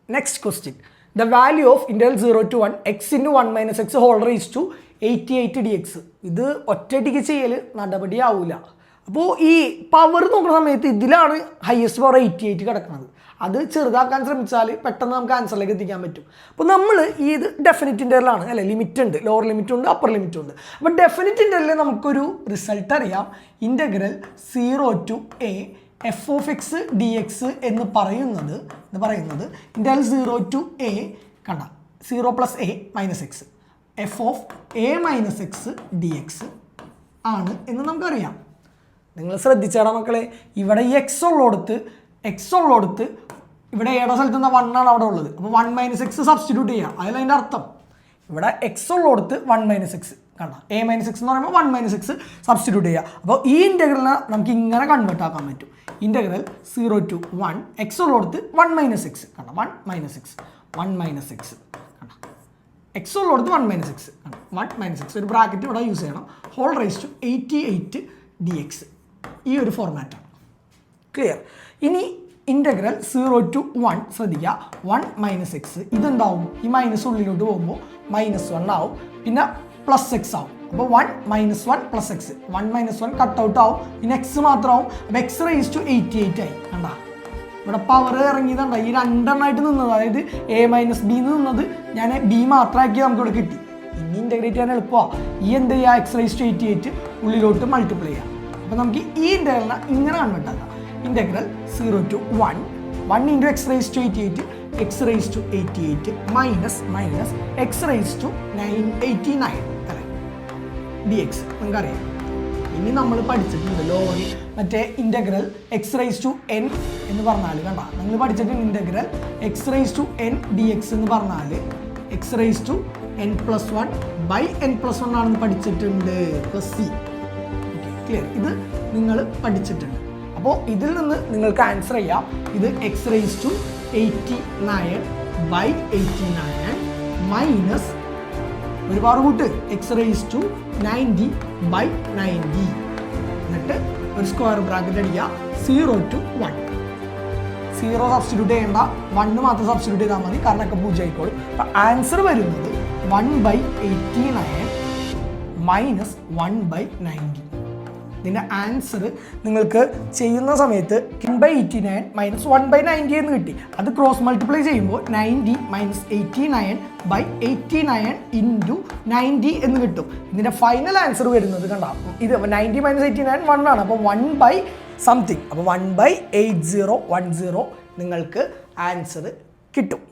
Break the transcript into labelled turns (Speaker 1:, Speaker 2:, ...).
Speaker 1: Next question. The value of integral 0 to 1 x into 1 minus x whole raised to 88 dx. ഇത് ഒറ്റയടിക്ക് ചെയ്യൽ നടപടിയാവില്ല. അപ്പോൾ ഈ പവർ നോക്കുന്ന സമയത്ത് ഇതിലാണ് ഹയസ്റ്റ് പവർ 88 കിടക്കുന്നത്. അത് ചെറുതാക്കാൻ ശ്രമിച്ചാൽ പെട്ടെന്ന് നമുക്ക് ആൻസറിലേക്ക് എത്തിക്കാൻ പറ്റും. അപ്പോൾ നമ്മൾ ഇത് ഡെഫിനിറ്റ് ഇൻ്റർവെലാണ് അല്ലേ, ലിമിറ്റ് ഉണ്ട്, ലോവർ ലിമിറ്റ് ഉണ്ട്, അപ്പർ ലിമിറ്റ് ഉണ്ട്. അപ്പോൾ ഡെഫിനിറ്റ് ഇൻ്റർവെലിൽ നമുക്കൊരു റിസൾട്ട് അറിയാം. Integral 0 to a F of X D x എന്ന് പറയുന്നത് ഇൻ്റഗ്രൽ 0 to a കണ്ട 0 plus A minus X F of A minus X D X ആണ് എന്ന് നമുക്കറിയാം. നിങ്ങൾ ശ്രദ്ധിച്ചാടാ മക്കളെ, ഇവിടെ ഈ എക്സ് ഉള്ളോടത്ത് ഇവിടെ ഏടെ സ്ഥലത്ത് നിന്ന് 1 ആണ് അവിടെ ഉള്ളത്. അപ്പോൾ 1 മൈനസ് എക്സ് സബ്സ്റ്റിറ്റ്യൂട്ട് ചെയ്യാം. അതിൻ്റെ അർത്ഥം ഇവിടെ എക്സ് ഉള്ളോടത്ത് 1 മൈനസ് എക്സ് കണ്ട എ മൈനസ് എക്സ് എന്ന് പറയുമ്പോൾ 1 മൈനസ് എക്സ് സബ്സ്റ്റിറ്റ്യൂട്ട് ചെയ്യുക. അപ്പോൾ ഈ ഇൻ്റഗ്രലിനെ നമുക്ക് ഇങ്ങനെ കൺവേർട്ട് ആക്കാൻ പറ്റും. ഇൻ്റഗ്രൽ 0 to 1 എക്സ് ഉള്ളോടത്ത് 1 മൈനസ് എക്സ് കണ്ട 1 മൈനസ് എക്സ് കണ്ട എക്സ് ഉള്ളോടത്ത് 1 മൈനസ് എക്സ് കണ്ട 1 മൈനസ് എക്സ് ഒരു ബ്രാക്കറ്റ് ഇവിടെ യൂസ് ചെയ്യണം. Whole rise to 88 d x ഈ ഒരു ഫോർമാറ്റാണ്. ക്ലിയർ? ഇനി ഇൻ്റഗ്രൽ 0 to 1 ശ്രദ്ധിക്കുക, 1 മൈനസ് എക്സ് ഇതെന്താവും, ഈ മൈനസ് ഉള്ളിലോട്ട് പോകുമ്പോൾ -1 ആവും, പിന്നെ പ്ലസ് എക്സ് ആവും. അപ്പോൾ 1 minus 1 plus X 1 minus 1 cut out ആവും, പിന്നെ എക്സ് മാത്രമാവും. അപ്പോൾ എക്സ് റൈസ് ടു 88 ആയി. കണ്ട ഇവിടെ പവർ ഇറങ്ങിയതുണ്ട ഈ രണ്ടെണ്ണമായിട്ട് നിന്നത്, അതായത് എ മൈനസ് ബി നിന്നത് ഞാൻ ബി മാത്രമാക്കി നമുക്കിവിടെ കിട്ടി. ഇനി ഇൻ്റഗ്രേറ്റ് ചെയ്യാൻ എളുപ്പമാണ്. ഈ എന്ത് ചെയ്യുക, എക്സ് റൈസ് ടു 88 ഉള്ളിലോട്ട് മൾട്ടിപ്ലൈ ചെയ്യാം. അപ്പോൾ നമുക്ക് ഈ ഇൻ്റഗ്രലിനെ ഇങ്ങനെ കൺവേർട്ട് ആക്കാം. Integral 0 to 1 into x raise to 88 x raise to 88 minus x raise to 89 അല്ലേ ഡി എക്സ് നമുക്കറിയാം. ഇനി നമ്മൾ പഠിച്ചിട്ടുണ്ട് ലോവറിൽ മറ്റേ integral x raise to n എന്ന് പറഞ്ഞാൽ കണ്ട നമ്മൾ പഠിച്ചിട്ടുണ്ട് integral x raise to n d x എന്ന് പറഞ്ഞാൽ x raise to n plus 1 by n plus 1 ആണെന്ന് പഠിച്ചിട്ടുണ്ട്, പ്ലസ് സി. ക്ലിയർ? ഇത് നിങ്ങൾ പഠിച്ചിട്ടുണ്ട്. അപ്പോൾ ഇതിൽ നിന്ന് നിങ്ങൾക്ക് ആൻസർ ചെയ്യാം. ഇത് x raise to 89 by 89 minus ഒരുപാട് കൂട്ട് എക്സ് റൈസ് ടു 90 ബൈ 90 എന്നിട്ട് ഒരു സ്ക്വയർ ബ്രാക്കറ്റ് അടിക്കുക. 0 to 1 0 സബ്സ്റ്റിറ്റ്യൂട്ട് ചെയ്യേണ്ട, 1 മാത്രം സബ്സ്റ്റിറ്റ്യൂട്ട് ചെയ്താൽ മതി, കാരണം ഒക്കെ 0 ആയിക്കോളും. അപ്പോൾ ആൻസർ വരുന്നത് 1/89 മൈനസ് 1/90. ഇതിൻ്റെ ആൻസർ നിങ്ങൾക്ക് ചെയ്യുന്ന സമയത്ത് 1/89 മൈനസ് 1/90 എന്ന് കിട്ടി. അത് ക്രോസ് മൾട്ടിപ്ലൈ ചെയ്യുമ്പോൾ 90 മൈനസ് 89/89 ഇൻറ്റു 90 എന്ന് കിട്ടും. ഇതിൻ്റെ ഫൈനൽ ആൻസർ വരുന്നത് കണ്ട ഇത് 90 മൈനസ് 89 1 ആണ്. അപ്പോൾ 1/something, അപ്പോൾ 1/8010 നിങ്ങൾക്ക് ആൻസർ കിട്ടും.